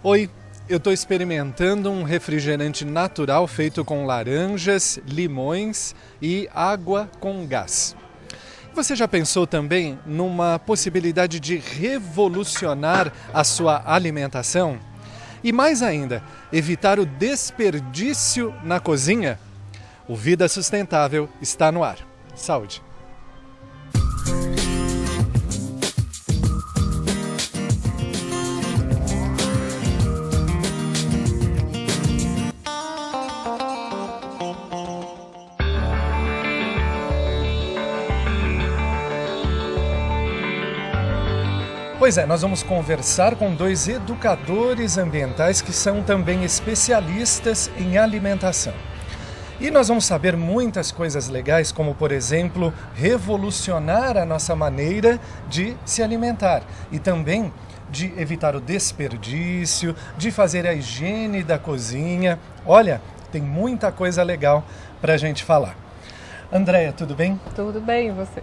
Oi, eu estou experimentando um refrigerante natural feito com laranjas, limões e água com gás. Você já pensou também numa possibilidade de revolucionar a sua alimentação? E mais ainda, evitar o desperdício na cozinha? O Vida Sustentável está no ar. Saúde! Pois é, nós vamos conversar com dois educadores ambientais que são também especialistas em alimentação. E nós vamos saber muitas coisas legais, como, por exemplo, revolucionar a nossa maneira de se alimentar e também de evitar o desperdício, de fazer a higiene da cozinha. Olha, tem muita coisa legal para a gente falar. Andréia, tudo bem? Tudo bem, e você?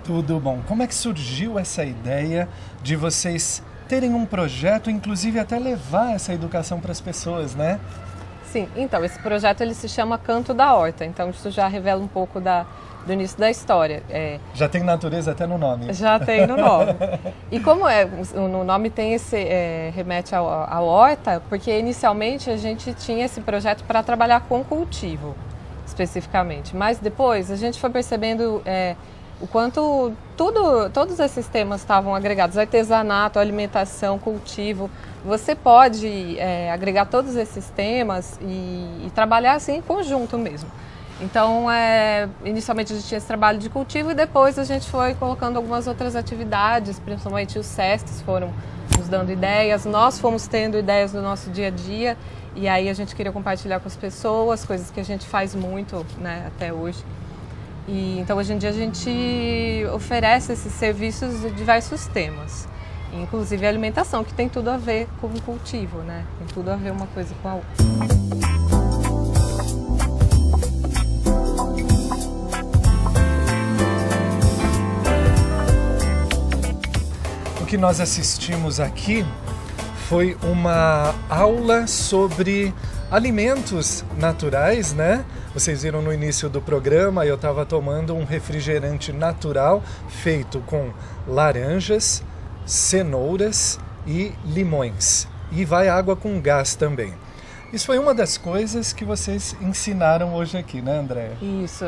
Tudo bom. Como é que surgiu essa ideia de vocês terem um projeto, inclusive até levar essa educação para as pessoas, né? Sim, então, esse projeto ele se chama Canto da Horta, então isso já revela um pouco do início da história. Já tem natureza até no nome. Já tem no nome. E como no nome tem remete à horta, porque inicialmente a gente tinha esse projeto para trabalhar com cultivo, especificamente. Mas depois a gente foi percebendo o quanto todos esses temas estavam agregados, artesanato, alimentação, cultivo. Você pode agregar todos esses temas e trabalhar assim em conjunto mesmo. Então, inicialmente a gente tinha esse trabalho de cultivo e depois a gente foi colocando algumas outras atividades, principalmente os SESCs foram nos dando ideias, nós fomos tendo ideias do nosso dia a dia e aí a gente queria compartilhar com as pessoas, coisas que a gente faz muito, né, até hoje. E, então, hoje em dia a gente oferece esses serviços de diversos temas, inclusive a alimentação, que tem tudo a ver com o cultivo, né? Tem tudo a ver uma coisa com a outra. O que nós assistimos aqui foi uma aula sobre alimentos naturais, né? Vocês viram no início do programa, eu estava tomando um refrigerante natural feito com laranjas, cenouras e limões. E vai água com gás também. Isso foi uma das coisas que vocês ensinaram hoje aqui, né, Andréia? Isso.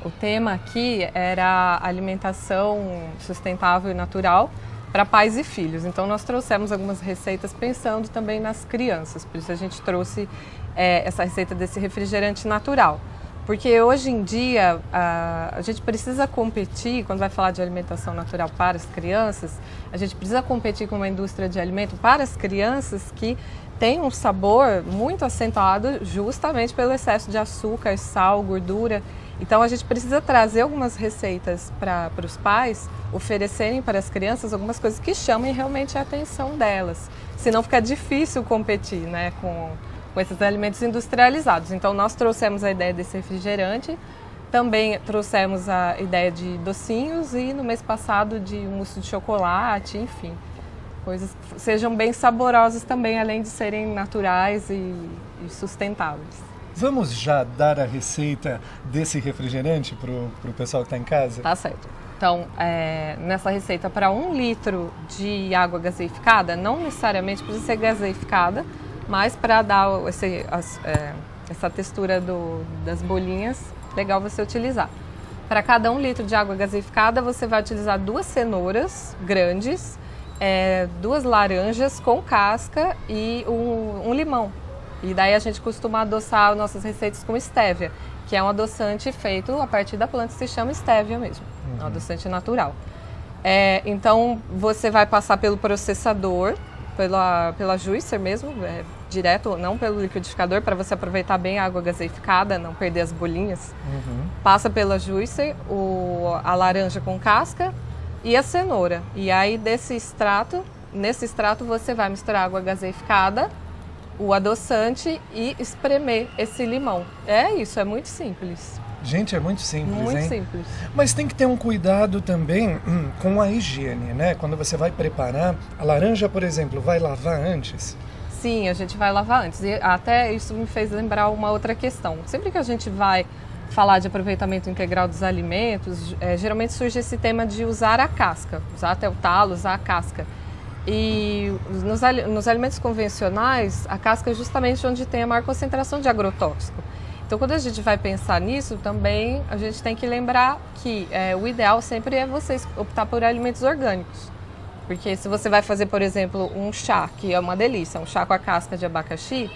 O tema aqui era alimentação sustentável e natural para pais e filhos. Então, nós trouxemos algumas receitas pensando também nas crianças. Por isso, a gente trouxe essa receita desse refrigerante natural. Porque hoje em dia, a gente precisa competir, quando vai falar de alimentação natural para as crianças, a gente precisa competir com uma indústria de alimento para as crianças que tem um sabor muito acentuado justamente pelo excesso de açúcar, sal, gordura. Então, a gente precisa trazer algumas receitas para os pais oferecerem para as crianças algumas coisas que chamem realmente a atenção delas. Senão fica difícil competir, né, com esses alimentos industrializados. Então, nós trouxemos a ideia desse refrigerante, também trouxemos a ideia de docinhos e no mês passado de mousse de chocolate, enfim. Coisas que sejam bem saborosas também, além de serem naturais e sustentáveis. Vamos já dar a receita desse refrigerante para o pessoal que está em casa? Tá certo. Então, nessa receita, para 1 litro de água gaseificada, não necessariamente precisa ser gaseificada, mas para dar essa textura das bolinhas, legal você utilizar. Para cada 1 litro de água gaseificada, você vai utilizar 2 cenouras grandes, 2 laranjas com casca e um limão. E daí a gente costuma adoçar nossas receitas com estévia, que é um adoçante feito a partir da planta que se chama estévia mesmo, um adoçante natural. Então você vai passar pelo processador, pela juicer mesmo, direto, não pelo liquidificador, para você aproveitar bem a água gaseificada, não perder as bolinhas. Passa pela juicer, a laranja com casca e a cenoura. E aí nesse extrato você vai misturar água gaseificada, o adoçante e espremer esse limão. É isso, é muito simples. Gente, é muito simples, Muito hein? simples. Mas tem que ter um cuidado também com a higiene, né? Quando você vai preparar, a laranja, por exemplo, vai lavar antes? Sim, a gente vai lavar antes. E até isso me fez lembrar uma outra questão. Sempre que a gente vai falar de aproveitamento integral dos alimentos, geralmente surge esse tema de usar a casca, usar até o talo, usar a casca. E nos alimentos convencionais, a casca é justamente onde tem a maior concentração de agrotóxico. Então, quando a gente vai pensar nisso, também a gente tem que lembrar que o ideal sempre é você optar por alimentos orgânicos. Porque se você vai fazer, por exemplo, um chá, que é uma delícia, um chá com a casca de abacaxi,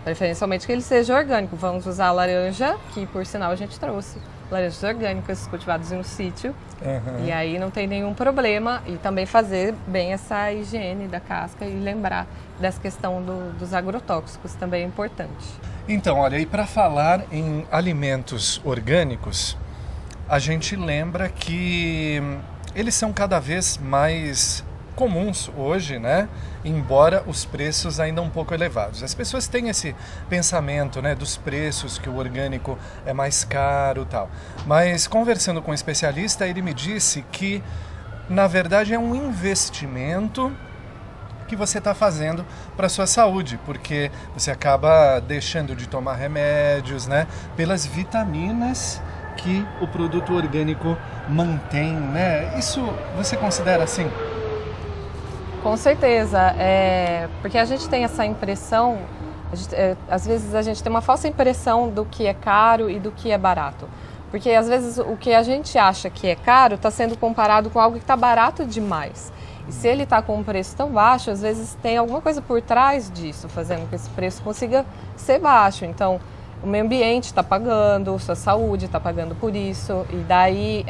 preferencialmente que ele seja orgânico. Vamos usar a laranja, que por sinal a gente trouxe laranjas orgânicas cultivadas em um sítio. Uhum. E aí não tem nenhum problema. E também fazer bem essa higiene da casca e lembrar dessa questão dos agrotóxicos também é importante. Então, olha, e para falar em alimentos orgânicos, a gente lembra que eles são cada vez mais comuns hoje, né? Embora os preços ainda um pouco elevados. As pessoas têm esse pensamento, né, dos preços, que o orgânico é mais caro e tal. Mas conversando com um especialista, ele me disse que, na verdade, é um investimento que você está fazendo para a sua saúde, porque você acaba deixando de tomar remédios, né, pelas vitaminas que o produto orgânico mantém, né? Isso você considera assim? Com certeza, porque a gente tem essa impressão, às vezes a gente tem uma falsa impressão do que é caro e do que é barato. Porque às vezes o que a gente acha que é caro está sendo comparado com algo que está barato demais. E se ele está com um preço tão baixo, às vezes tem alguma coisa por trás disso, fazendo com que esse preço consiga ser baixo. Então, o meio ambiente está pagando, sua saúde está pagando por isso, e daí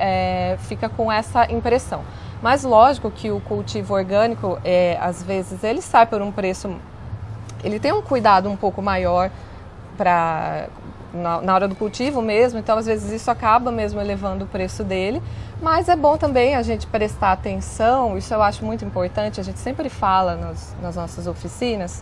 fica com essa impressão. Mas lógico que o cultivo orgânico, às vezes, ele sai por um preço, ele tem um cuidado um pouco maior na hora do cultivo mesmo, então às vezes isso acaba mesmo elevando o preço dele, mas é bom também a gente prestar atenção, isso eu acho muito importante, a gente sempre fala nas nossas oficinas,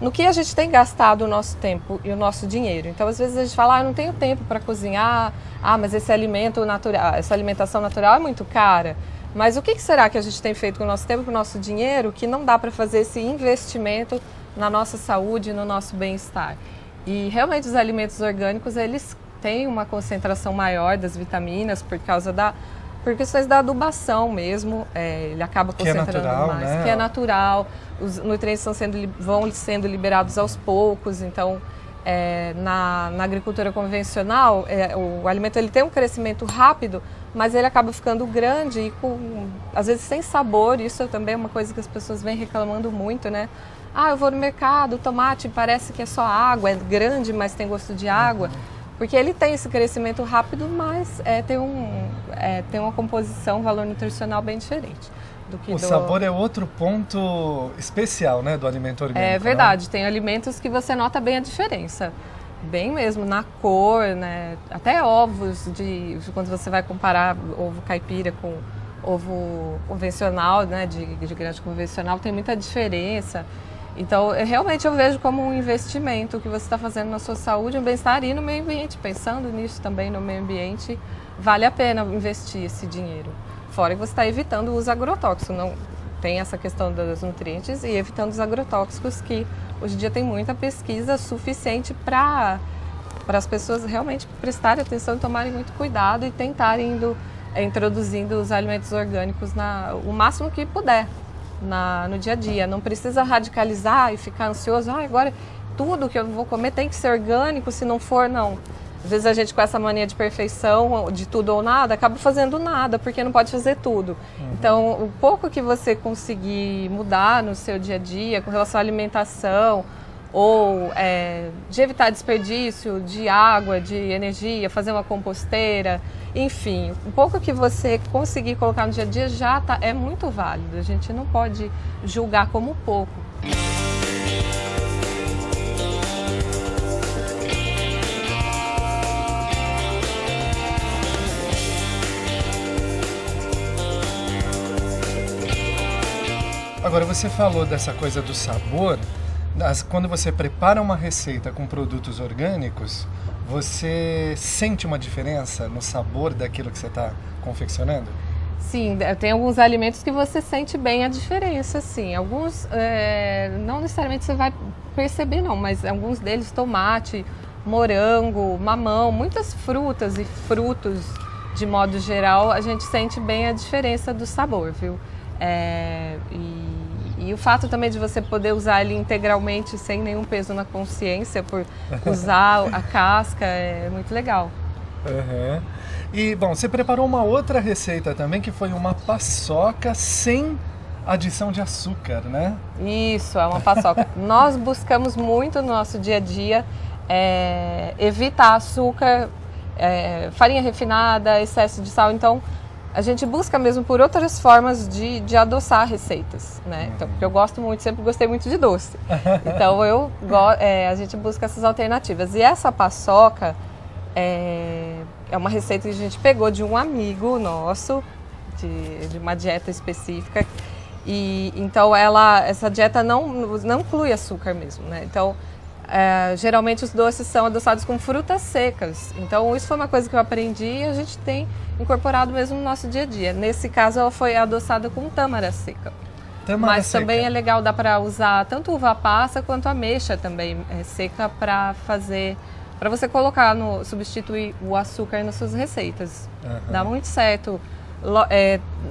no que a gente tem gastado o nosso tempo e o nosso dinheiro. Então, às vezes a gente fala, eu não tenho tempo para cozinhar, mas esse alimento natural, essa alimentação natural é muito cara. Mas o que será que a gente tem feito com o nosso tempo e com o nosso dinheiro que não dá para fazer esse investimento na nossa saúde e no nosso bem-estar? E realmente os alimentos orgânicos, eles têm uma concentração maior das vitaminas por questões da adubação mesmo, ele acaba concentrando natural, mais, né? que é natural, os nutrientes vão sendo liberados aos poucos, então na agricultura convencional, o alimento ele tem um crescimento rápido, mas ele acaba ficando grande e às vezes sem sabor, isso também é uma coisa que as pessoas vêm reclamando muito, né? Eu vou no mercado, o tomate parece que é só água, é grande, mas tem gosto de água. Porque ele tem esse crescimento rápido, mas tem uma composição, um valor nutricional bem diferente. O sabor é outro ponto especial, né, do alimento orgânico. É verdade, né? Tem alimentos que você nota bem a diferença. Bem mesmo, na cor, né? Até ovos, quando você vai comparar ovo caipira com ovo convencional, né, de grande convencional, tem muita diferença. Então, realmente eu vejo como um investimento que você está fazendo na sua saúde, no bem-estar e no meio ambiente. Pensando nisso também no meio ambiente, vale a pena investir esse dinheiro. Fora que você está evitando o uso agrotóxico. Não tem essa questão dos nutrientes e evitando os agrotóxicos, que hoje em dia tem muita pesquisa suficiente para as pessoas realmente prestarem atenção e tomarem muito cuidado e tentarem introduzindo os alimentos orgânicos o máximo que puder. No dia a dia, não precisa radicalizar e ficar ansioso, agora tudo que eu vou comer tem que ser orgânico, se não for, não. Às vezes a gente com essa mania de perfeição, de tudo ou nada, acaba fazendo nada, porque não pode fazer tudo. Então, o pouco que você conseguir mudar no seu dia a dia, com relação à alimentação, ou de evitar desperdício de água, de energia, fazer uma composteira, enfim, um pouco que você conseguir colocar no dia a dia é muito válido, a gente não pode julgar como pouco. Agora, você falou dessa coisa do sabor. Quando você prepara uma receita com produtos orgânicos, você sente uma diferença no sabor daquilo que você está confeccionando? Sim, tem alguns alimentos que você sente bem a diferença, sim. Alguns, não necessariamente você vai perceber não, mas alguns deles, tomate, morango, mamão, muitas frutas e frutos, de modo geral, a gente sente bem a diferença do sabor, viu? E o fato também de você poder usar ele integralmente, sem nenhum peso na consciência, por usar a casca, é muito legal. Uhum. E, bom, você preparou uma outra receita também, que foi uma paçoca sem adição de açúcar, né? Isso, é uma paçoca. Nós buscamos muito no nosso dia a dia evitar açúcar, farinha refinada, excesso de sal. Então, a gente busca mesmo por outras formas de adoçar receitas, né? Então, porque eu gosto muito, sempre gostei muito de doce. Então, a gente busca essas alternativas. E essa paçoca é uma receita que a gente pegou de um amigo nosso, de uma dieta específica. E então essa dieta não inclui açúcar mesmo, né? Então, geralmente os doces são adoçados com frutas secas. Então, isso foi uma coisa que eu aprendi e a gente tem incorporado mesmo no nosso dia a dia. Nesse caso, ela foi adoçada com tâmara seca. Mas seca. Também é legal, dá para usar tanto uva passa quanto ameixa também seca para você colocar, substituir o açúcar nas suas receitas. Uhum. Dá muito certo.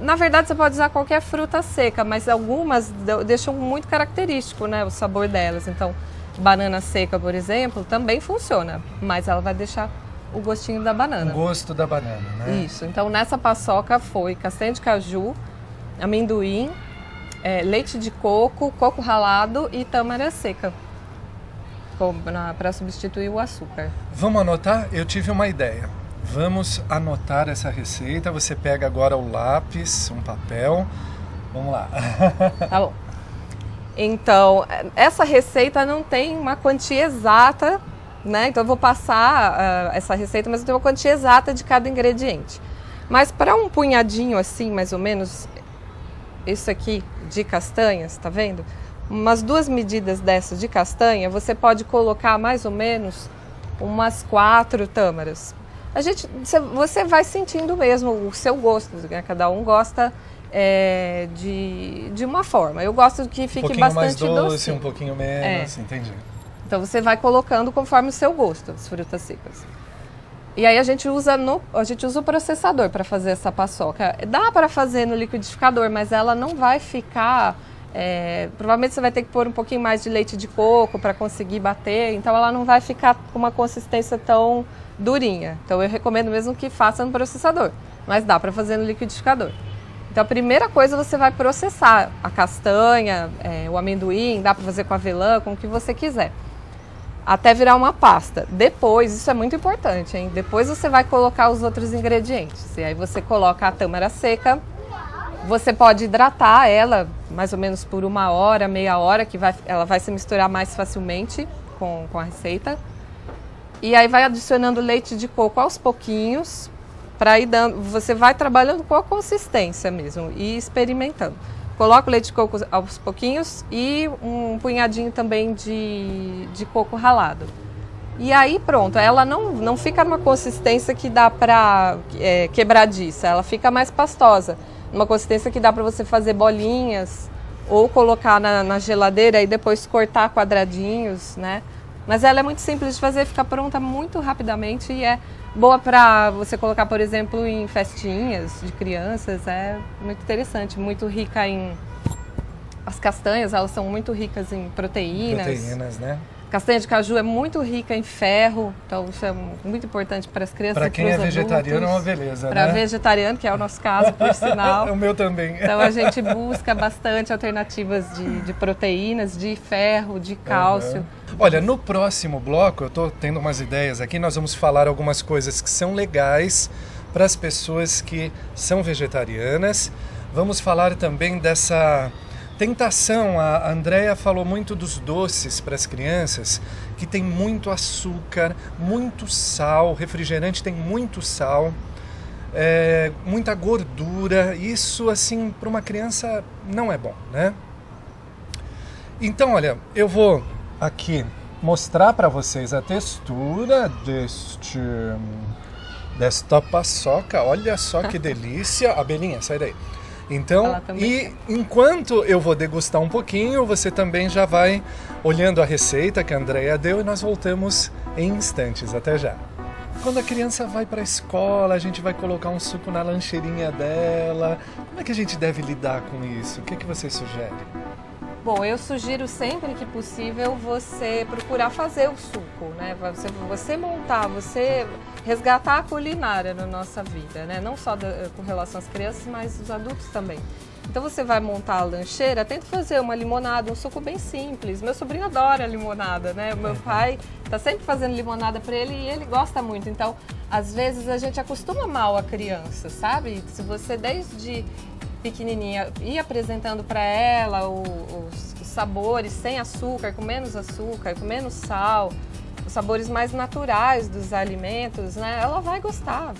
Na verdade, você pode usar qualquer fruta seca, mas algumas deixam muito característico, né, o sabor delas. Então, banana seca, por exemplo, também funciona, mas ela vai deixar o gostinho da banana. O gosto da banana, né? Isso. Então, nessa paçoca foi castanha de caju, amendoim, leite de coco, coco ralado e tâmara seca para substituir o açúcar. Vamos anotar? Eu tive uma ideia. Vamos anotar essa receita. Você pega agora o lápis, um papel. Vamos lá. Tá bom. Então, essa receita não tem uma quantia exata, né? Então, eu vou passar essa receita, mas não tem uma quantia exata de cada ingrediente. Mas para um punhadinho assim, mais ou menos, isso aqui de castanhas, tá vendo? Umas 2 medidas dessas de castanha, você pode colocar mais ou menos umas 4 tâmaras. Você vai sentindo mesmo o seu gosto, né? Cada um gosta de uma forma. Eu gosto que fique bastante mais doce, docinho. Um pouquinho menos, entendi. Então você vai colocando conforme o seu gosto, as frutas secas. E aí a gente usa o processador para fazer essa paçoca. Dá para fazer no liquidificador, mas ela não vai ficar... provavelmente você vai ter que pôr um pouquinho mais de leite de coco para conseguir bater, então ela não vai ficar com uma consistência tão durinha. Então eu recomendo mesmo que faça no processador, mas dá para fazer no liquidificador. Então a primeira coisa, você vai processar a castanha, o amendoim, dá para fazer com avelã, com o que você quiser, até virar uma pasta. Depois, isso é muito importante, hein? Depois você vai colocar os outros ingredientes, e aí você coloca a tâmara seca. Você pode hidratar ela mais ou menos por 1 hora, meia hora, que ela vai se misturar mais facilmente com a receita. E aí vai adicionando leite de coco aos pouquinhos, para ir dando. Você vai trabalhando com a consistência mesmo e experimentando. Coloca o leite de coco aos pouquinhos e um punhadinho também de coco ralado. E aí pronto, ela não fica numa consistência que dá para quebradiça, ela fica mais pastosa. Uma consistência que dá para você fazer bolinhas ou colocar na geladeira e depois cortar quadradinhos, né? Mas ela é muito simples de fazer, fica pronta muito rapidamente e é boa para você colocar, por exemplo, em festinhas de crianças. É muito interessante, muito rica em... As castanhas, elas são muito ricas em proteínas. Proteínas, né? Castanha de caju é muito rica em ferro, então isso é muito importante para as crianças e para os adultos. Para quem é vegetariano é uma beleza, né? Para vegetariano, que é o nosso caso, por sinal. O meu também. Então a gente busca bastante alternativas de proteínas, de ferro, de cálcio. Uhum. Olha, no próximo bloco, eu estou tendo umas ideias aqui, nós vamos falar algumas coisas que são legais para as pessoas que são vegetarianas. Vamos falar também dessa... tentação. A Andrea falou muito dos doces para as crianças, que tem muito açúcar, muito sal, refrigerante tem muito sal, muita gordura. Isso, assim, para uma criança não é bom, né? Então, olha, eu vou aqui mostrar para vocês a textura desta paçoca. Olha só que delícia. Abelhinha, sai daí. Então, e enquanto eu vou degustar um pouquinho, você também já vai olhando a receita que a Andrea deu e nós voltamos em instantes. Até já. Quando a criança vai para a escola, a gente vai colocar um suco na lancheirinha dela. Como é que a gente deve lidar com isso? O que você sugere? Bom, eu sugiro sempre que possível você procurar fazer o suco, né? Você montar, você resgatar a culinária na nossa vida, né? Não só com relação às crianças, mas os adultos também. Então você vai montar a lancheira, tenta fazer uma limonada, um suco bem simples. Meu sobrinho adora limonada, né? O meu pai está sempre fazendo limonada para ele e ele gosta muito. Então, às vezes a gente acostuma mal a criança, sabe? Se você desde pequenininha ir apresentando para ela os sabores sem açúcar, com menos sal, os sabores mais naturais dos alimentos, né? Ela vai gostar.